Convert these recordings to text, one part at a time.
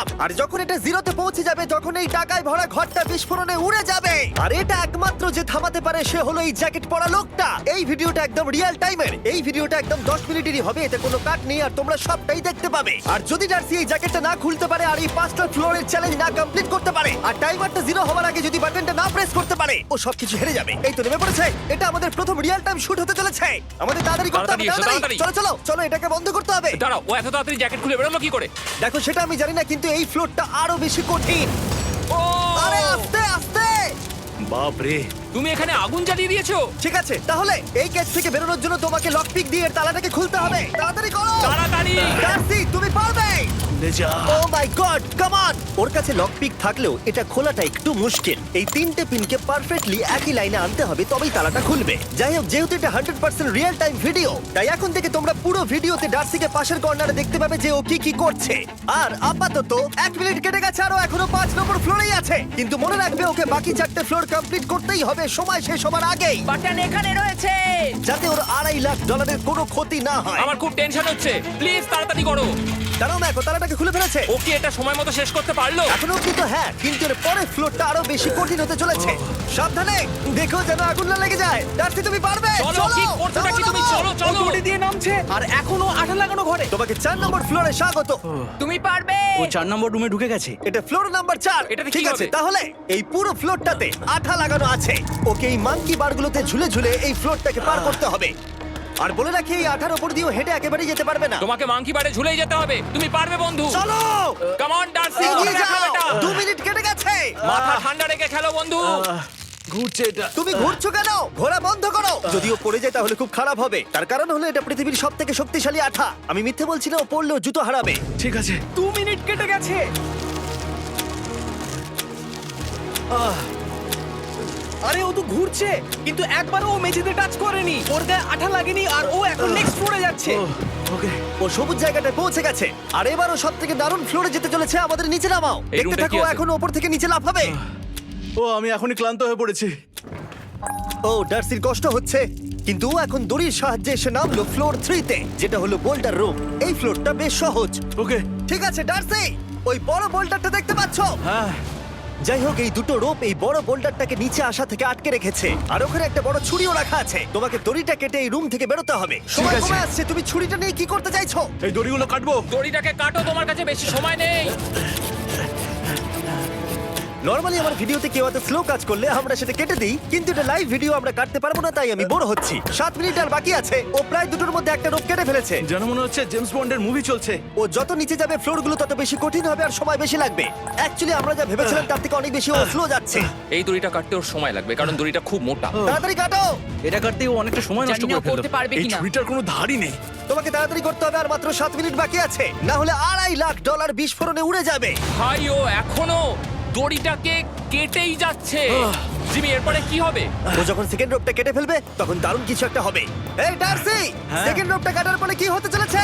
দিলাম। আর যখন এটা জিরোতে পৌঁছে যাবে তখন এই টাকায় ভরা ঘরটা বিস্ফোরণে উড়ে যাবে। আর এটা একমাত্র যে থামাতে পারে সে হলো এই জ্যাকেট পরা লোকটা। এই ভিডিওটা একদম রিয়েল টাইমের। এই ভিডিওটা একদম 10 মিনিটেরই হবে, এতে কোনো কাট নেই আর তোমরা সবটাই দেখতে পাবে। আর যদি ডার্সি এই জ্যাকেটটা না খুলতে পারে আর এই 5টা ফ্লোরের চ্যালেঞ্জ না কমপ্লিট করতে পারে আর টাইমারটা জিরো হওয়ার আগে যদি বাটনটা না প্রেস করতে পারে, ও সবকিছু হেরে যাবে। এই তো নেমে পড়েছে। এটা আমাদের প্রথম রিয়েল টাইম শুট হতে চলেছে। আমাদের তাড়াতাড়ি করতে হবে, তাড়াতাড়ি। চলো চলো চলো, এটাকে বন্ধ করতে হবে। দাঁড়াও, ও এত তাড়াতাড়ি জ্যাকেট খুলে বেরোলো কি করে? দেখো সেটা আমি জানি না, কিন্তু এই ফ্লোরটা আরো বেশি কঠিন। ও আরে আস্তে আস্তে। বাপ রে, তুমি এখানে আগুন জ্বালিয়ে দিয়েছো? ঠিক আছে, তাহলে এই কেস থেকে বেরোনোর জন্য তোমাকে লক পিক দিয়ে এর তালাটাকে খুলতে হবে। তাড়াতাড়ি করো। তাড়াতাড়ি। ডার্সি তুমি পারবে। লে যা। ও মাই গড, কাম অন। ওর কাছে লক পিক থাকলেও এটা খোলাটা একটু মুশকিল। এই 3টে পিনকে পারফেক্টলি একই লাইনে আনতে হবে, তবেই তালাটা খুলবে। যাই হোক, যেহেতু এটা 100% রিয়েল টাইম ভিডিও, তাই এখন থেকে তোমরা পুরো ভিডিওতে ডার্সিকে পাশের কর্নারে দেখতে পাবে যে ও কি কি করছে। আর আপাতত 1 মিনিট কেটে গেছে, আরো এখনো 5 নম্বর ফ্লোরেই আছে। কিন্তু মনে রাখবে ওকে বাকি 4টে ফ্লোর কমপ্লিট করতেই হবে সময় শেষ হবার আগেই, বাটন এখানে রয়েছে। যাতে ওর $2.5 লাখ কোনো ক্ষতি না হয়। আমার খুব টেনশন হচ্ছে, প্লিজ তাড়াতাড়ি করো। দাঁড়াও, দেখো তালাটাকে খুলে ফেলেছে। ও কি এটা সময় মতো শেষ করতে পারলো? এখনো অব্দি তো হ্যাঁ, কিন্তু এর পরের ফ্লোরটা আরো বেশি কঠিন হতে চলেছে। সাবধানে, দেখো যেন আগুন না লেগে যায়। ডার্সি তুমি পারবে। চলো, কি করছো নাকি তুমি? চলো চলো। দড়ি দিয়ে নামছে আর এখনো আঠা লাগানো ঘরে। তোমাকে 4 নম্বর ফ্লোরে স্বাগত। তুমি পারবে। ও 4 নম্বর রুমে ঢুকে গেছে। এটা ফ্লোর নাম্বার 4। এটাতে কি ঠিক আছে, হবে? তাহলে এই পুরো ফ্লোরটাতে আঠা লাগানো আছে। ওকে এই মাঙ্কি বারগুলোতে ঝুলে ঝুলে এই ফ্লোরটাকে পার করতে হবে। আর বলে রাখি, এই আঠার উপর দিয়েও হেঁটে একেবারেই যেতে পারবে না। তোমাকে মাংকি বারে ঝুলেই যেতে হবে। তুমি পারবে বন্ধু। চলো কাম অন ডার্সি, এগিয়ে যাও। এটা 2 মিনিট কেটে গেছে। মাথা ঠান্ডা রেখে খেলো বন্ধু। ঘুরছে এটা। তুমি ঘুরছো কেন? ঘোরা বন্ধ করো। যদিও পড়ে যায় তাহলে খুব খারাপ হবে। তার কারণ হলো এটা পৃথিবীর সবথেকে শক্তিশালী আঠা। আমি মিথ্যে বলছি না, ও পড়লেও জুতো হারাবে। ঠিক আছে। 2 মিনিট কেটে গেছে। আরে ও তো ঘুরছে, কিন্তু একবারও ও মেঝেতে টাচ করেনি। ওর গায়ে আঠা লাগেনি আর ও এখন নেক্সট ফ্লোরে যাচ্ছে। ওকে। ও সবুজ জায়গাটায় পৌঁছে গেছে। আর এবারও সব থেকে দারুণ ফ্লোরে যেতে চলেছে। আমাদের নিচে নামাও। এই দেখতে রুমটা থাকো, কি ও আছে? এখন ওপর থেকে নিচে লাফাবে। ও আমি এখনই ক্লান্ত হয়ে পড়েছি। ও ডার্সির কষ্ট হচ্ছে, কিন্তু ও এখন দড়ির সাহায্যে এসে নামলো ফ্লোর 3-তে, যেটা হলো বোল্ডার রুম। এই ফ্লোরটা বেশ সহজ। ওকে। ঠিক আছে ডার্সি, ওই বড় বোল্ডারটা দেখতে পাচ্ছো? হ্যাঁ। যাই হোক, এই দুটো রোপ এই বড় বোল্ডারটাকে নিচে আসা থেকে আটকে রেখেছে। আর ওখানে একটা বড় ছুরিও রাখা আছে। তোমাকে দড়িটা কেটে এই রুম থেকে বেরোতে হবে। সময় আছে। কমে আসছে, তুমি ছুরিটা নিয়ে কি করতে চাইছো? এই দড়িগুলো কাটবো। দড়িটাকে কাটো, তোমার কাছে বেশি সময় নেই। নরমালি আমার ভিডিওতে কেউ এত স্লো কাজ করলে আমরা সেটা কেটে দিই, কিন্তু এটা লাইভ ভিডিও আমরা কাটতে পারবো না, তাই আমি বোর হচ্ছি। 7 মিনিট আর বাকি আছে। ও প্রায় দুটোর মধ্যে একটা রোপ কেটে ফেলেছে। যেন মনে হচ্ছে জেমস বন্ডের মুভি চলছে। ও যত নিচে যাবে ফ্লোরগুলো তত বেশি কঠিন হবে আর সময় বেশি লাগবে। অ্যাকচুয়ালি আমরা যা ভেবেছিলাম তার থেকে অনেক বেশি ও স্লো যাচ্ছে। এই দড়িটা কাটতে ওর সময় লাগবে, কারণ দড়িটা খুব মোটা। তাড়াতাড়ি কাটো। এটা কাটতেই ও অনেকটা সময় নষ্ট জানি না করে ও ফেললো। করতে পারবে এই কিনা। ছুরিটার কোনো ধারই নেই। তোমাকে তাড়াতাড়ি করতে হবে, আর মাত্র 7 মিনিট বাকি আছে, না হলে $2.5 লাখ বিস্ফোরণে উড়ে যাবে। ভাই ও এখনো দড়িটাকে কেটেই যাচ্ছে। জিমি, এরপরে কি হবে? ও যখন সেকেন্ড রোপটা কেটে ফেলবে তখন দারুণ কিছু একটা হবে। এই ডার্সি, হ্যাঁ? সেকেন্ড রোপটা কাটার পরে কি হতে চলেছে?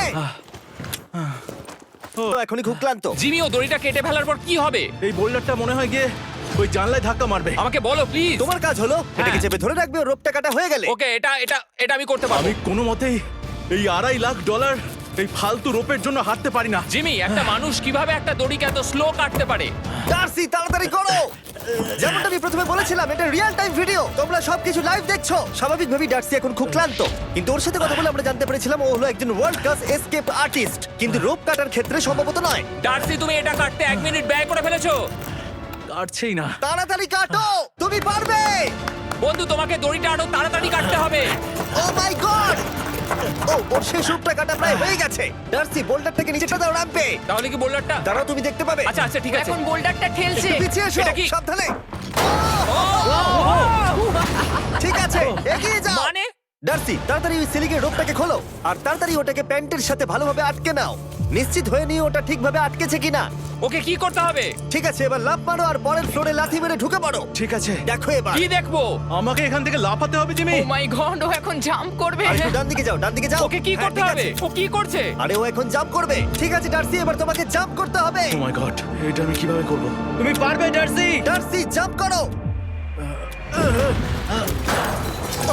ও এখনই খুব ক্লান্ত। জিমি, ও দড়িটা কেটে ফেলার পর কি হবে? এই বোল্ডারটা মনে হয় গিয়ে ওই জানলায় ধাক্কা মারবে। আমাকে বলো প্লিজ। তোমার কাজ হলো এটাকে চেপে ধরে রাখবে, ও রোপটা কাটা হয়ে গেলে। ওকে, এটা এটা এটা আমি করতে পারবো। আমি কোনো মতেই এই $2.5 লাখ এই ফালতু রোপের জন্য হারতে পারি না। জিমি, একটা মানুষ কিভাবে একটা দড়িকে এত স্লো কাটতে পারে? ডার্সি তাড়াতাড়ি করো। যেমনটা আমি প্রথমে বলেছিলাম, এটা রিয়েল টাইম ভিডিও, তোমরা সবকিছু লাইভ দেখছো। স্বাভাবিকভাবেই ডার্সি এখন খুব ক্লান্ত, কিন্তু ওর সাথে কথা বলে আমরা জানতে পেরেছিলাম ও হলো একজন ওয়ার্ল্ড ক্লাস এসকেপ আর্টিস্ট, কিন্তু রোপ কাটার ক্ষেত্রে সম্ভবত নয়। ডার্সি, তুমি এটা কাটতে 1 মিনিট ব্যয় করে ফেলেছো। কাটছেই না। তাড়াতাড়ি কাটো, তুমি পারবে। বন্ধু, তোমাকে দড়িটা আরো তাড়াতাড়ি কাটতে হবে। ও মাই গড! ও ওর শেষ রূপটা কাটা প্রায় হয়ে গেছে। ডার্সি বোল্ডারটাকে নিচেটা দাও, রাখবে। তাহলে কি বোল্ডারটা? দাঁড়াও, তুমি দেখতে পাবে। আচ্ছা আচ্ছা, ঠিক আছে। এখন বোল্ডারটা ঠেলছে। একটু পিছিয়ে এসো, এটা কি? সাবধানে। ঠিক আছে, এগিয়ে যাও। মানে? ডার্সি তাড়াতাড়ি ওই সিলিংয়ের রোপটাকে খোলো আর তাড়াতাড়ি ওটাকে প্যান্টের সাথে ভালোভাবে আটকে নাও। নিশ্চিত হয়ে নিও ওটা ঠিকভাবে আটকেছে কিনা। ওকে কি করতে হবে? ঠিক আছে, এবার লাফ মারো আর পরের ফ্লোরে লাথি মেরে ঢুকে পড়ো। ঠিক আছে। দেখো এবার। কি দেখবো? আমাকে এখান থেকে লাফাতে হবে জিমি। ও মাই গড, ও এখন জাম্প করবে। আর একটু ডান দিকে যাও, ডান দিকে যাও। ওকে কি হ্যাঁ, করতে ঠিক হবে? আছে। ও কি করছে? আরে ও এখন জাম্প করবে। ঠিক আছে ডার্সি, এবার তোমাকে জাম্প করতে হবে। ও মাই গড, এটা আমি কিভাবে করব? তুমি পারবে ডার্সি। ডার্সি জাম্প করো।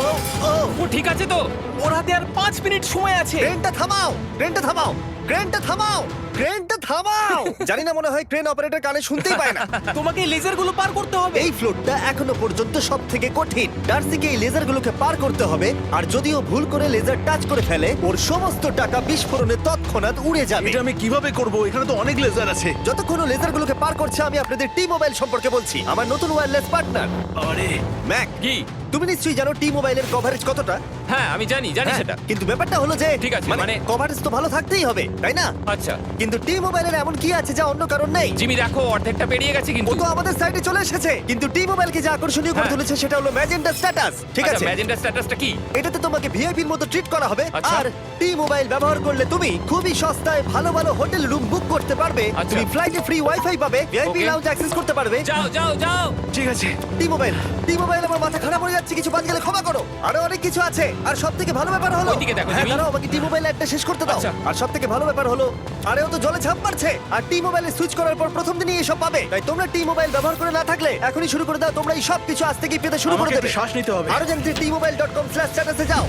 ও ও ও ঠিক আছে তো? ওর হাতে আর 5 মিনিট সময় আছে। ট্রেনটা থামাও, ট্রেনটা থামাও। ক্রেনটা থামাও, ক্রেনটা থামাও। জানি না, মনে হয় ক্রেন অপারেটর কানে শুনতেই পায় না। তোমাকে এই লেজারগুলো পার করতে হবে। এই ফ্লোরটা এখনো পর্যন্ত সব থেকে কঠিন। ডার্সিকে এই লেজারগুলোকে পার করতে হবে, আর যদিও ভুল করে লেজার টাচ করে ফেলে, ওর সমস্ত টাকা বিস্ফোরণে তৎক্ষণাৎ উড়ে যাবে। এটা আমি কিভাবে করব? এখানে তো অনেক লেজার আছে। যতক্ষণ ও লেজারগুলোকে পার করছে, আমি আপনাদের টি মোবাইল সম্পর্কে বলছি, আমার নতুন ওয়্যারলেস পার্টনার আরে ম্যাক। কি? তুমি নিশ্চয়ই জানো টি মোবাইলের কভারেজ কতটা। হ্যাঁ আমি জানি হ্যাঁ, সেটা। কিন্তু ব্যাপারটা হলো যে ঠিক আছে, মানে কভারেজ তো ভালো থাকতেই হবে, তাই না? আচ্ছা কিন্তু টি মোবাইলের এমন কি আছে যা অন্য কারণ নেই? জিমি দেখো অর্ধেকটা পেরিয়ে গেছে ও কিন্তু। তো আমাদের সাইডে চলে এসেছে, কিন্তু টি মোবাইলকে যে আকর্ষণীয় করে হ্যাঁ। তুলেছে সেটা হলো ম্যাজেন্টা স্ট্যাটাস। ঠিক আচ্ছা, আছে, ম্যাজেন্টা স্ট্যাটাসটা কি? এটাতে তোমাকে ভিআইপির মতো ট্রিট করা হবে। আচ্ছা। আর টি মোবাইল ব্যবহার করলে তুমি খুবই সস্তায় ভালো ভালো হোটেল রুম বুক করতে পারবে। আচ্ছা। তুমি ফ্লাইটে ফ্রি ওয়াইফাই পাবে, ভিআইপি Okay. লাউঞ্জ অ্যাক্সেস করতে পারবে। যাও যাও যাও। ঠিক আছে। টি মোবাইল, টি মোবাইল, আমার মাথা খারাপ হয়ে যাচ্ছে, কিছু বাদ গেলে ক্ষমা করো। আরো অনেক কিছু আছে, আর সবথেকে ভালো ব্যাপার হলো, ওইদিকে দেখো, হ্যাঁ জিমি। দাঁড়াও, আমাকে টি মোবাইল একটা শেষ করতে দাও। আচ্ছা। আর সবথেকে ভালো ব্যাপার হলো, আরে ও তো জলে ঝাঁপ মারছে, আর টি মোবাইলে সুইচ করার পর প্রথম দিনই এসব পাবে। তাই তোমরা টি মোবাইল ব্যবহার করে না থাকলে এখনই শুরু করে দাও। তোমরা এই সব কিছু আজ থেকেই পেতে শুরু করে আমাকে দেবে। একটু শ্বাস নিতে হবে। আরো জানতে tmobile.com/status এ যাও।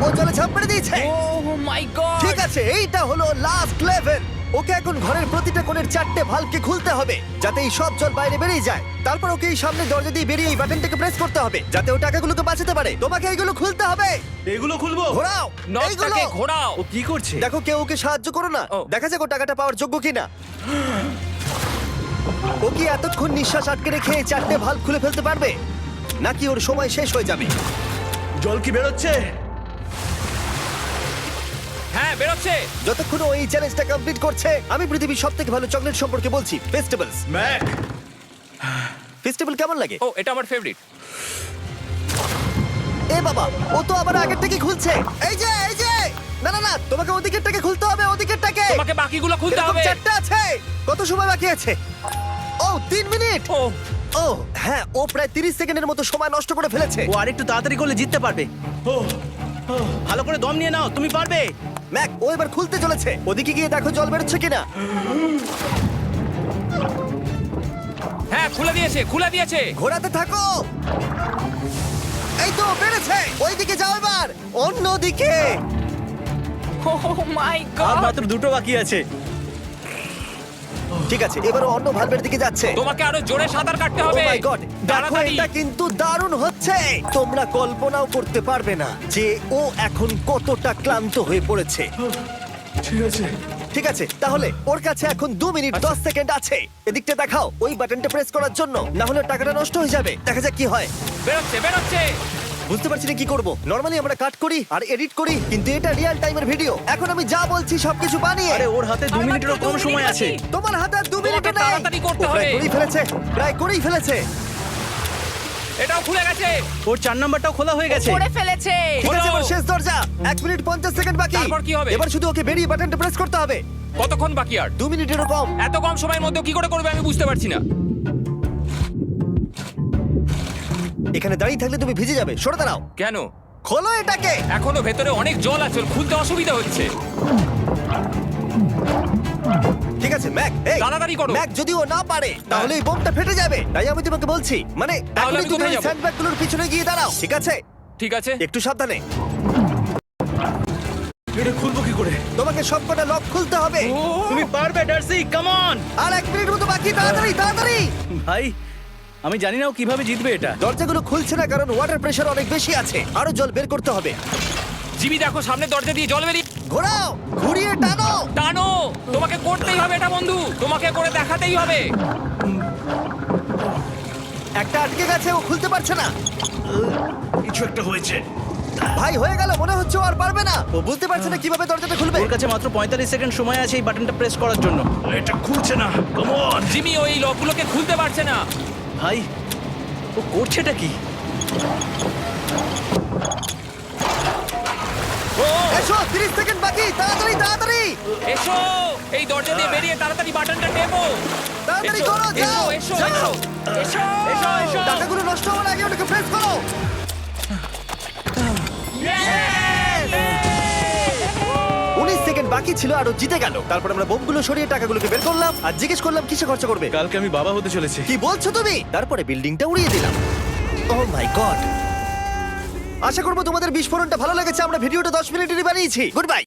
ও জলে ঝাঁপ মেরে দিয়েছে। ও মাই গড। ঠিক আছে, এইটা হলো লাস্ট লেভেল। ওকে এখন ঘরের প্রতিটা কোণের 4টে ভালভকে খুলতে হবে, যাতে এই সব জল বাইরে বেরিয়ে যায়। তারপর ওকে এই সামনে দরজা দিয়ে বেরিয়ে এই বাটনটাকে প্রেস করতে হবে, যাতে ও টাকাগুলোকে বাঁচাতে পারে। তোমাকে এইগুলো খুলতে হবে। এগুলো খুলবো? ঘোরাও এইগুলো। নটটাকে ঘোরাও। ও কি করছে? দেখো কেউ ওকে সাহায্য করো না, ও। দেখা যাক ও টাকাটা পাওয়ার যোগ্য কিনা। ও কি এতক্ষণ নিঃশ্বাস আটকে রেখে এই 4টে ভালভ খুলে ফেলতে পারবে, নাকি ওর সময় শেষ হয়ে যাবে? জল কি বেরোচ্ছে? হ্যাঁ বেরোচ্ছে। যতক্ষণ ও এই চ্যালেঞ্জটা কমপ্লিট করছে, আমি পৃথিবীর সবথেকে ভালো চকলেট সম্পর্কে বলছি, ফেস্টিভ্যালস। ম্যাক, ফেস্টিভ্যাল কেমন লাগে? ও এটা আমার ফেভারিট। এ বাবা, ও তো আবার আগের থেকে খুলছে। এই যে, এই যে, না না না, তোমাকে ওদিকেরটাকে খুলতে হবে, ওদিকেরটাকে। তোমাকে বাকিগুলো খুলতে এরকম হবে। 4টা আছে। কত সময় বাকি আছে? ও 3 মিনিট। ও ও হ্যাঁ, ও প্রায় 30 সেকেন্ডের মতো সময় নষ্ট করে ফেলেছে। ও আরেকটু তাড়াতাড়ি করলে জিততে পারবে। ভালো করে দম নিয়ে নাও, তুমি পারবে। ম্যাক, ও এবার খুলতে চলেছে। ওদিকে গিয়ে দেখো জল বেরোচ্ছে কিনা। হ্যাঁ খুলে দিয়েছে, খুলে দিয়েছে। ঘোরাতে থাকো। এই তো বেড়েছে। ওইদিকে যাও এবার, অন্যদিকে। ও মাই আর গড। মাত্র দুটো বাকি আছে। ঠিক আছে, এবার ও অন্য ভালভের দিকে যাচ্ছে। তোমাকে আরো জোরে সাঁতার কাটতে Oh হবে। my God! দেখো, তাড়াতাড়ি। এটা কিন্তু দারুণ হচ্ছে। তোমরা কল্পনাও করতে পারবে না যে ও এখন কতটা ক্লান্ত হয়ে পড়েছে। ঠিক আছে। ঠিক আছে, তাহলে ওর কাছে এখন 2 মিনিট 10 সেকেন্ড আছে। এদিকটা দেখাও, ওই বাটনটা প্রেস করার জন্য, না হলে টাকাটা নষ্ট হয়ে যাবে। দেখা যাক কি হয়। বেরোচ্ছে বেরোচ্ছে। বুঝতে পারছি না কি করব। নরমালি আমরা কাট করি আর এডিট করি, কিন্তু এটা রিয়েল টাইমের ভিডিও। এখন আমি যা বলছি সবকিছু বানিয়ে। আরে ওর হাতে 2 আর মিনিটেরও মাত্র কম 2 মিনিট সময় আছে। বাকি। তোমার হাতে আর 2 মিনিট তোমাকে নেই। তাড়াতাড়ি করতে ও প্রায় হবে। করেই ফেলেছে, প্রায় করেই ফেলেছে। এটাও খুলে গেছে। ওর 4 নাম্বারটাও খোলা হয়ে গেছে। করে ফেলেছে। ঠিক আছে, হলো। এবার শেষ দরজা। 1 মিনিট 50 সেকেন্ড বাকি। তারপর কি হবে? এবার শুধু ওকে বেরিয়ে বাটনটা প্রেস করতে হবে। কতক্ষণ বাকি আর? 2 মিনিটেরও কম। এত কম সময়ের মধ্যে কি করে করবে আমি বুঝতে পারছি না। এখানে দাঁড়িয়ে থাকলে তুমি ভিজে যাবে, সরে দাঁড়াও। কেন? খোলো এটাকে। এখনো ভেতরে অনেক জল আছে, ওর খুলতে অসুবিধা হচ্ছে। ঠিক আছে ম্যাক, এই তাড়াতাড়ি করো। ম্যাক, যদি ও না পারে তাহলে এই বোমটা ফেটে যাবে। তাই আমি তোমাকে বলছি, মানে তাহলে এখনই আমি তুমি কোথায় ওই যাবো? স্যান্ডব্যাগগুলোর পিছনে গিয়ে দাঁড়াও, ঠিক আছে? ঠিক আছে। একটু সাবধানে। এটা খুলবো কি করে? তোমাকে সবকটা লক খুলতে হবে। তুমি পারবে ডার্সি, কাম অন। আর 1 মিনিট মতো বাকি, তাড়াতাড়ি তাড়াতাড়ি। ভাই, আমি জানি না ও কিভাবে জিতবে এটা। দরজাগুলো খুলছে না কারণ ওয়াটার প্রেশার অনেক বেশি আছে। আরো জল বের করতে হবে। জিমি দেখো সামনে দরজা দিয়ে জল বেরিয়ে। ঘোরাও, ঘুরিয়ে টানো। টানো। তোমাকে করতেই হবে এটা বন্ধু, তোমাকে করে দেখাতেই হবে। একটা আটকে গেছে, ও খুলতে পারছে না। কিছু একটা হয়েছে। ভাই, হয়ে গেল, মনে হচ্ছে ও আর পারবে না। ও বুঝতে পারছে না কিভাবে দরজাটা খুলবে। ওর কাছে মাত্র 45 সেকেন্ড সময় আছে এই বাটনটা প্রেস করার জন্য। এটা খুলছে না। Come on. জিমি ওই লকগুলোকে খুলতে পারছে না। ভাই, ও করছেটা কি? ও এসো, 30 সেকেন্ড বাকি, তাড়াতাড়ি তাড়াতাড়ি। এসো, এই দরজা দিয়ে বেরিয়ে তাড়াতাড়ি বাটনটা টেপো। তাড়াতাড়ি এসো, করো, যাও, এসো, যাও। এসো, এসো, এসো, এসো। টাকাগুলো নষ্ট হওয়ার আগে ওটাকে প্রেস করো। 19 সেকেন্ড বাকি ছিল আর ও জিতে গেল। তারপর আমরা বোমগুলো সরিয়ে টাকাগুলোকে বের করলাম আর জিজ্ঞেস করলাম কিসে খরচা করবে। কালকে আমি বাবা হতে চলেছি। কি বলছো তুমি? তারপরে বিল্ডিংটা উড়িয়ে দিলাম। ও মাই গড। আশা করবো তোমাদের বিস্ফোরণটা ভালো লেগেছে। আমরা ভিডিওটা 10 মিনিটেরই বানিয়েছি। Good bye.